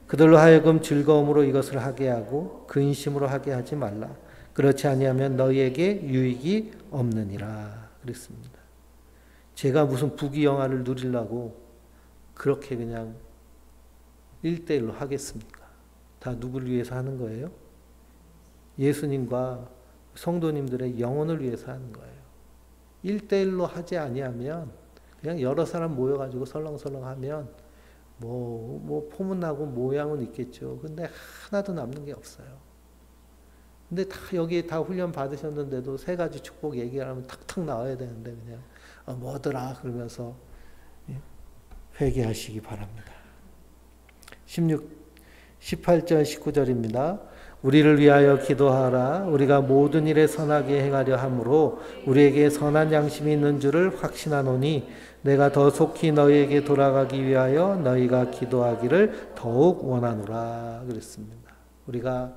S1: 그들로 하여금 즐거움으로 이것을 하게 하고 근심으로 하게 하지 말라. 그렇지 아니하면 너희에게 유익이 없느니라. 그랬습니다. 제가 무슨 부귀영화를 누리려고 그렇게 그냥 1대1로 하겠습니까? 다 누구를 위해서 하는 거예요? 예수님과 성도님들의 영혼을 위해서 하는 거예요. 1대1로 하지 아니하면 그냥 여러 사람 모여가지고 설렁설렁 하면 뭐 포문나고 모양은 있겠죠. 근데 하나도 남는 게 없어요. 근데 다 여기에 다 훈련 받으셨는데도 세 가지 축복 얘기하면 탁탁 나와야 되는데 그냥 뭐더라 그러면서 회개하시기 바랍니다. 18절 19절입니다. 우리를 위하여 기도하라. 우리가 모든 일에 선하게 행하려 함으로 우리에게 선한 양심이 있는 줄을 확신하노니 내가 더 속히 너희에게 돌아가기 위하여 너희가 기도하기를 더욱 원하노라. 그랬습니다. 우리가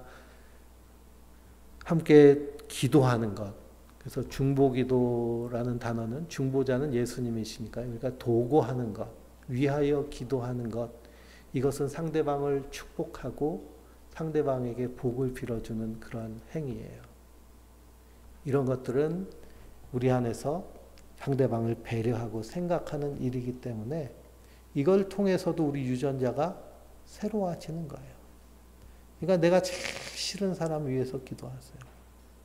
S1: 함께 기도하는 것. 그래서 중보기도라는 단어는 중보자는 예수님이시니까요. 그러니까 도고하는 것, 위하여 기도하는 것. 이것은 상대방을 축복하고 상대방에게 복을 빌어주는 그런 행위예요. 이런 것들은 우리 안에서 상대방을 배려하고 생각하는 일이기 때문에 이걸 통해서도 우리 유전자가 새로워지는 거예요. 그러니까 내가 제일 싫은 사람 위해서 기도하세요.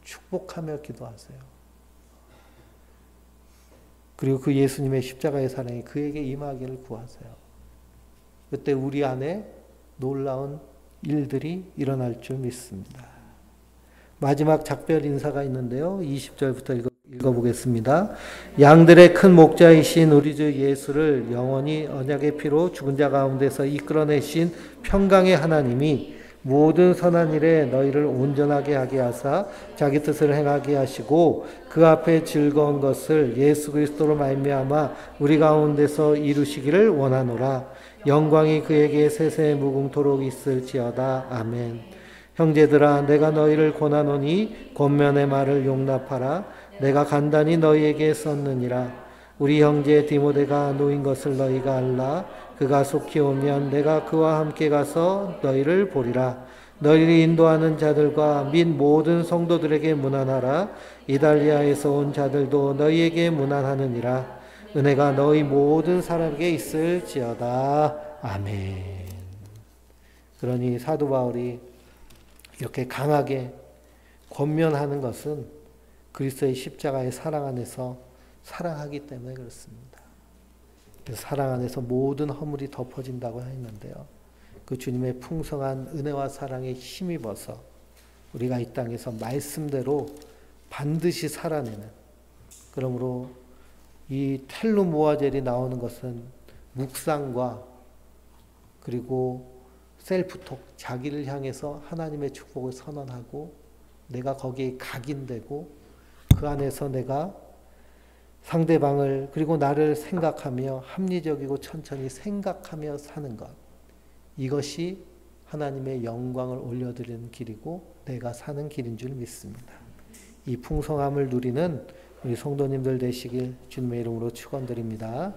S1: 축복하며 기도하세요. 그리고 그 예수님의 십자가의 사랑이 그에게 임하기를 구하세요. 그때 우리 안에 놀라운 일들이 일어날 줄 믿습니다. 마지막 작별 인사가 있는데요. 20절부터 읽어보겠습니다. 양들의 큰 목자이신 우리 주 예수를 영원히 언약의 피로 죽은 자 가운데서 이끌어내신 평강의 하나님이 모든 선한 일에 너희를 온전하게 하게 하사 자기 뜻을 행하게 하시고 그 앞에 즐거운 것을 예수 그리스도로 말미암아 우리 가운데서 이루시기를 원하노라. 영광이 그에게 세세 무궁토록 있을지어다. 아멘. 형제들아 내가 너희를 권하노니 권면의 말을 용납하라. 내가 간단히 너희에게 썼느니라. 우리 형제 디모데가 놓인 것을 너희가 알라. 그가 속히 오면 내가 그와 함께 가서 너희를 보리라. 너희를 인도하는 자들과 및 모든 성도들에게 문안하라. 이달리아에서 온 자들도 너희에게 문안하느니라. 은혜가 너희 모든 사람에게 있을지어다. 아멘. 그러니 사도 바울이 이렇게 강하게 권면하는 것은 그리스도의 십자가의 사랑 안에서 사랑하기 때문에 그렇습니다. 그래서 사랑 안에서 모든 허물이 덮어진다고 했는데요. 그 주님의 풍성한 은혜와 사랑에 힘입어서 우리가 이 땅에서 말씀대로 반드시 살아내는, 그러므로 이 텔루 모아젤이 나오는 것은 묵상과 그리고 셀프톡, 자기를 향해서 하나님의 축복을 선언하고 내가 거기에 각인되고 그 안에서 내가 상대방을 그리고 나를 생각하며 합리적이고 천천히 생각하며 사는 것, 이것이 하나님의 영광을 올려드리는 길이고 내가 사는 길인 줄 믿습니다. 이 풍성함을 누리는 우리 성도님들 되시길 주님의 이름으로 축원드립니다.